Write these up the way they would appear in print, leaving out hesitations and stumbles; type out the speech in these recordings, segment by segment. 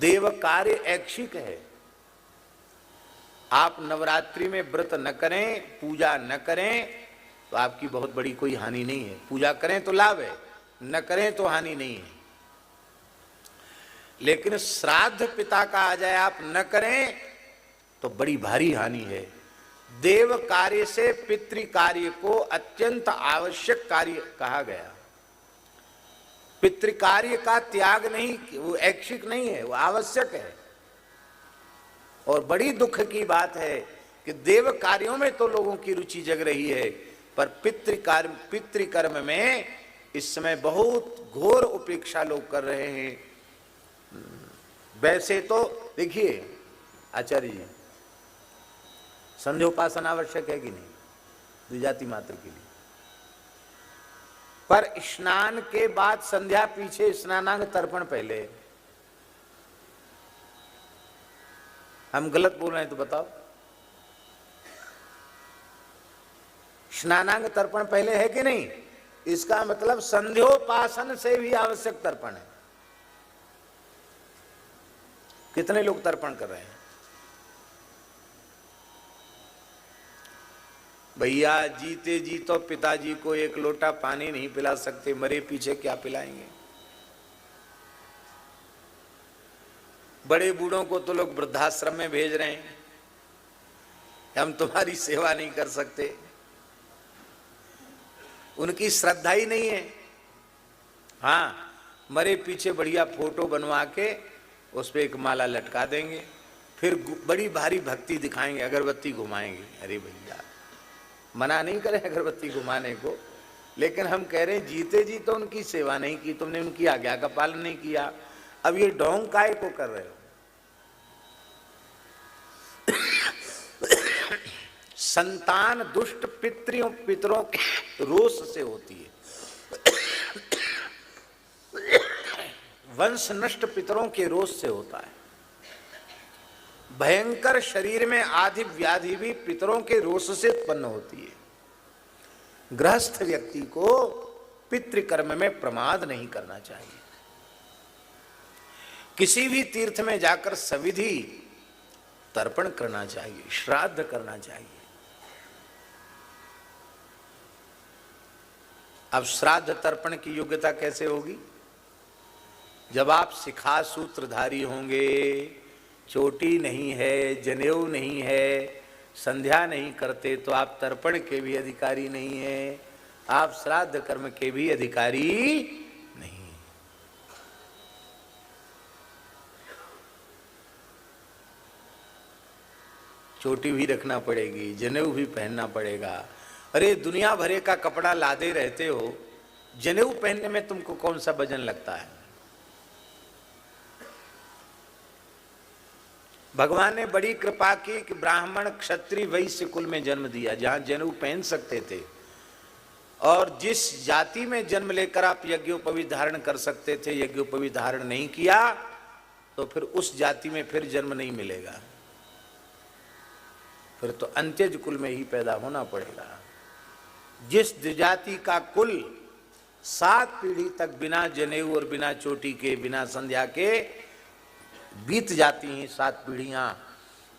देव कार्य ऐच्छिक है। आप नवरात्रि में व्रत न करें, पूजा न करें तो आपकी बहुत बड़ी कोई हानि नहीं है। पूजा करें तो लाभ है, न करें तो हानि नहीं है। लेकिन श्राद्ध पिता का आ जाए आप न करें तो बड़ी भारी हानि है। देव कार्य से पितृ कार्य को अत्यंत आवश्यक कार्य कहा गया। पितृ कार्य का त्याग नहीं, वो ऐच्छिक नहीं है, वो आवश्यक है। और बड़ी दुख की बात है कि देव कार्यों में तो लोगों की रुचि जग रही है, पर पितृकर्म में इस समय बहुत घोर उपेक्षा लोग कर रहे हैं। वैसे तो देखिए आचार्य जी, संध्योपासना आवश्यक है कि नहीं द्विजाति मात्र के लिए, पर स्नान के बाद संध्या पीछे, स्नानांग तर्पण पहले। हम गलत बोल रहे हैं तो बताओ। स्नानांग तर्पण पहले है कि नहीं? इसका मतलब संध्योपासन से भी आवश्यक तर्पण है। कितने लोग तर्पण कर रहे हैं? भैया जीते जी तो पिताजी को एक लोटा पानी नहीं पिला सकते, मरे पीछे क्या पिलाएंगे? बड़े बूढ़ों को तो लोग वृद्धाश्रम में भेज रहे हैं, हम तुम्हारी सेवा नहीं कर सकते। उनकी श्रद्धा ही नहीं है। हाँ, मरे पीछे बढ़िया फोटो बनवा के उस पर एक माला लटका देंगे, फिर बड़ी भारी भक्ति दिखाएंगे, अगरबत्ती घुमाएंगे। अरे भैया, मना नहीं करें अगरबत्ती घुमाने को, लेकिन हम कह रहे हैं जीते जी तो उनकी सेवा नहीं की, तुमने उनकी आज्ञा का पालन नहीं किया, अब ये ढोंग काय को कर रहे हो? संतान दुष्ट पितरों के रोष से होती है, वंश नष्ट पितरों के रोष से होता है। भयंकर शरीर में आदि व्याधि भी पितरों के रोष से उत्पन्न होती है। गृहस्थ व्यक्ति को पितृकर्म में प्रमाद नहीं करना चाहिए। किसी भी तीर्थ में जाकर सविधि तर्पण करना चाहिए, श्राद्ध करना चाहिए। अब श्राद्ध तर्पण की योग्यता कैसे होगी? जब आप शिखा सूत्रधारी होंगे, चोटी नहीं है, जनेऊ नहीं है, संध्या नहीं करते, तो आप तर्पण के भी अधिकारी नहीं हैं, आप श्राद्ध कर्म के भी अधिकारी नहीं। चोटी भी रखना पड़ेगी, जनेऊ भी पहनना पड़ेगा। अरे दुनिया भरे का कपड़ा लादे रहते हो, जनेऊ पहनने में तुमको कौन सा वजन लगता है? भगवान ने बड़ी कृपा की कि ब्राह्मण क्षत्रिय वैश्य कुल में जन्म दिया, जहां जनेऊ पहन सकते थे। और जिस जाति में जन्म लेकर आप यज्ञोपवीत धारण कर सकते थे, यज्ञोपवीत धारण नहीं किया तो फिर उस जाति में फिर जन्म नहीं मिलेगा, फिर तो अंत्यज कुल में ही पैदा होना पड़ेगा। जिस जाति का कुल 7 पीढ़ी तक बिना जनेऊ और बिना चोटी के, बिना संध्या के बीत जाती हैं 7 पीढ़ियां,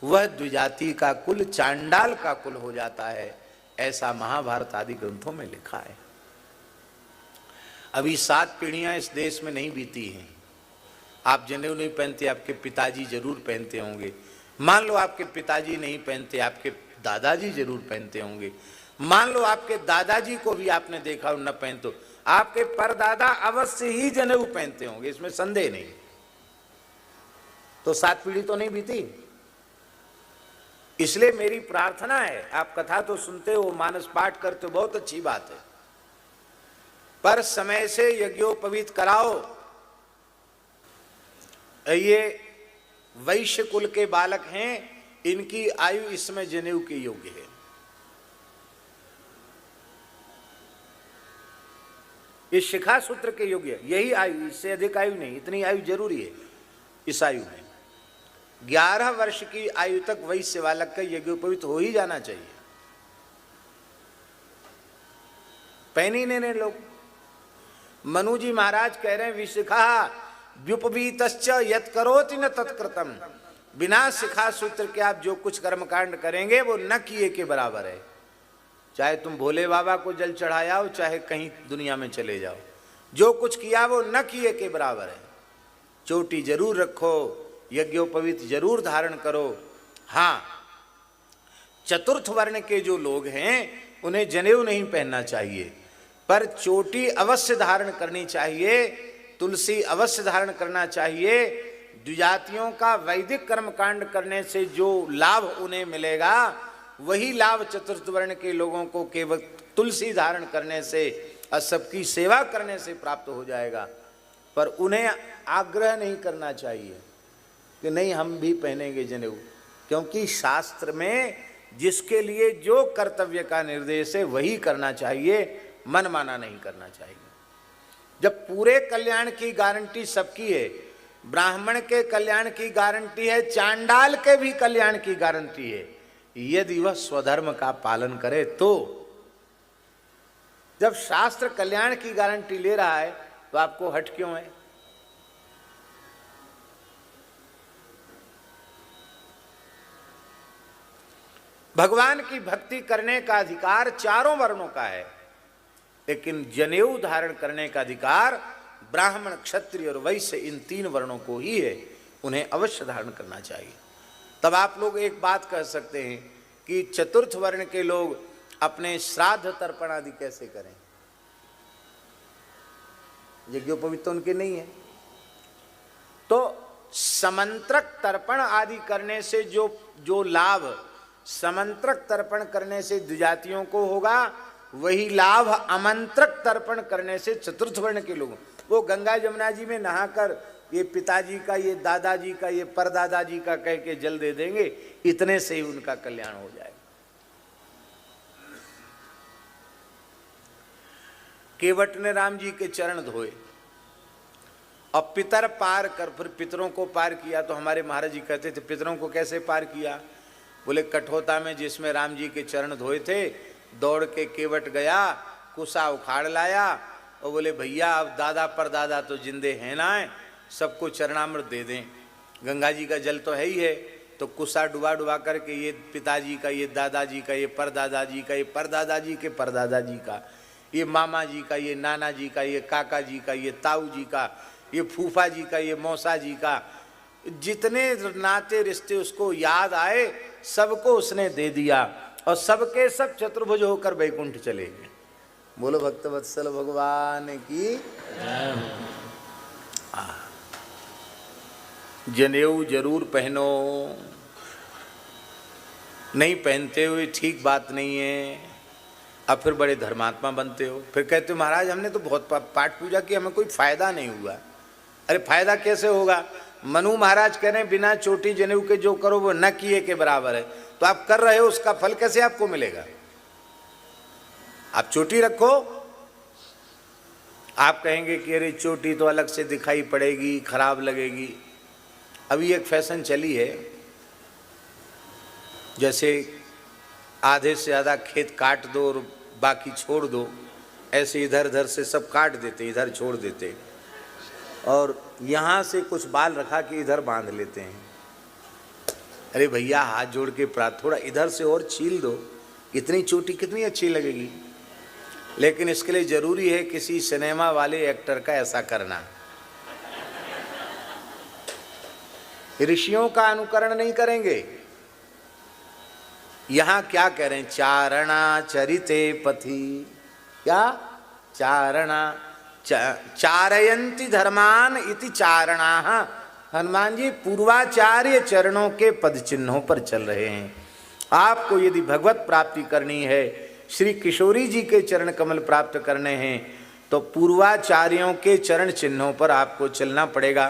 वह द्विजाति का कुल चांडाल का कुल हो जाता है, ऐसा महाभारत आदि ग्रंथों में लिखा है। अभी 7 पीढ़ियां इस देश में नहीं बीती हैं। आप जनेऊ नहीं पहनते, आपके पिताजी जरूर पहनते होंगे। मान लो आपके पिताजी नहीं पहनते, आपके दादाजी जरूर पहनते होंगे। मान लो आपके दादाजी को भी आपने देखा और न पहन, तो आपके परदादा अवश्य ही जनेऊ पहनते होंगे, इसमें संदेह नहीं। तो 7 पीढ़ी तो नहीं बीती। इसलिए मेरी प्रार्थना है, आप कथा तो सुनते हो, मानस पाठ करते हो, बहुत अच्छी बात है, पर समय से यज्ञोपवीत कराओ। ये वैश्य कुल के बालक हैं, इनकी आयु इसमें जनेऊ के योग्य है। इस शिखा सूत्र के योग्य यही आयु, इससे अधिक आयु नहीं, इतनी आयु जरूरी है। इस आयु में 11 वर्ष की आयु तक वैश्य बालक का यज्ञोपवीत हो ही जाना चाहिए। पहन ही नहीं लोग। मनु जी महाराज कह रहे हैं विशिखा व्युपवीतश्च यत् करोति न तत्कृतम, बिना सिखा सूत्र के आप जो कुछ कर्मकांड करेंगे वो न किए के बराबर है। चाहे तुम भोले बाबा को जल चढ़ाया हो, चाहे कहीं दुनिया में चले जाओ, जो कुछ किया वो न किए के बराबर है। चोटी जरूर रखो, यज्ञोपवीत जरूर धारण करो। हाँ, चतुर्थ वर्ण के जो लोग हैं उन्हें जनेऊ नहीं पहनना चाहिए, पर चोटी अवश्य धारण करनी चाहिए, तुलसी अवश्य धारण करना चाहिए। द्विजातियों का वैदिक कर्मकांड करने से जो लाभ उन्हें मिलेगा वही लाभ चतुर्थ वर्ण के लोगों को केवल तुलसी धारण करने से और सबकी सेवा करने से प्राप्त हो जाएगा। पर उन्हें आग्रह नहीं करना चाहिए कि नहीं हम भी पहनेंगे जनेऊ, क्योंकि शास्त्र में जिसके लिए जो कर्तव्य का निर्देश है वही करना चाहिए, मनमाना नहीं करना चाहिए। जब पूरे कल्याण की गारंटी सबकी है, ब्राह्मण के कल्याण की गारंटी है, चांडाल के भी कल्याण की गारंटी है, यदि वह स्वधर्म का पालन करे तो। जब शास्त्र कल्याण की गारंटी ले रहा है तो आपको हट क्यों है? भगवान की भक्ति करने का अधिकार चारों वर्णों का है, लेकिन जनेऊ धारण करने का अधिकार ब्राह्मण, क्षत्रिय और वैश्य इन तीन वर्णों को ही है। उन्हें अवश्य धारण करना चाहिए। तब आप लोग एक बात कह सकते हैं कि चतुर्थ वर्ण के लोग अपने श्राद्ध तर्पण आदि कैसे करें? यज्ञोपवीत तो उनके नहीं है, तो समंत्रक तर्पण आदि करने से जो लाभ समंत्रक तर्पण करने से द्विजातियों को होगा, वही लाभ अमंत्रक तर्पण करने से चतुर्थ वर्ण के लोगों, वो गंगा जमुना जी में नहाकर ये पिताजी का, ये दादाजी का, ये परदादाजी का कह के जल दे देंगे, इतने से ही उनका कल्याण हो जाएगा। केवट ने राम जी के चरण धोए और पितर पार कर, फिर पितरों को पार किया। तो हमारे महाराज जी कहते थे पितरों को कैसे पार किया? बोले कठोता में जिसमें राम जी के चरण धोए थे, दौड़ के केवट गया, कुसा उखाड़ लाया और बोले भैया अब दादा परदादा तो जिंदे हैं ना, सबको चरणामृत दे दें, गंगा जी का जल तो है ही है। तो कुसा डुबा डुबा करके ये पिताजी का, ये दादाजी का, ये परदादाजी का, ये परदादाजी के परदादाजी का, ये मामा जी का, ये नाना जी का, ये काका जी का, ये ताऊ जी का, ये फूफा जी का, ये मौसा जी का, जितने नाते रिश्ते उसको याद आए सबको उसने दे दिया और सबके सब चतुर्भुज होकर वैकुंठ चले गए। बोलो भक्तवत्सल भगवान की। जनेऊ जरूर पहनो, नहीं पहनते हुए ठीक बात नहीं है। अब फिर बड़े धर्मात्मा बनते हो, फिर कहते हो महाराज हमने तो बहुत पाठ पूजा की, हमें कोई फायदा नहीं हुआ। अरे फायदा कैसे होगा? मनु महाराज कह रहे हैं बिना चोटी जनेऊ के जो करो वो न किए के बराबर है, तो आप कर रहे हो, उसका फल कैसे आपको मिलेगा? आप चोटी रखो, आप कहेंगे कि अरे चोटी तो अलग से दिखाई पड़ेगी, खराब लगेगी। अभी एक फैशन चली है, जैसे आधे से ज़्यादा खेत काट दो और बाकी छोड़ दो, ऐसे इधर उधर से सब काट देते, इधर छोड़ देते और यहाँ से कुछ बाल रखा कि इधर बांध लेते हैं। अरे भैया हाथ जोड़ के थोड़ा इधर से और छील दो, इतनी चोटी कितनी अच्छी लगेगी। लेकिन इसके लिए जरूरी है किसी सिनेमा वाले एक्टर का ऐसा करना। ऋषियों का अनुकरण नहीं करेंगे। यहां क्या कह रहे हैं? चारणा चरिते पथि, क्या चारणा चारयंती धर्मान इति चारणाः। हनुमान जी पूर्वाचार्य चरणों के पद चिन्हों पर चल रहे हैं। आपको यदि भगवत प्राप्ति करनी है, श्री किशोरी जी के चरण कमल प्राप्त करने हैं, तो पूर्वाचार्यों के चरण चिन्हों पर आपको चलना पड़ेगा।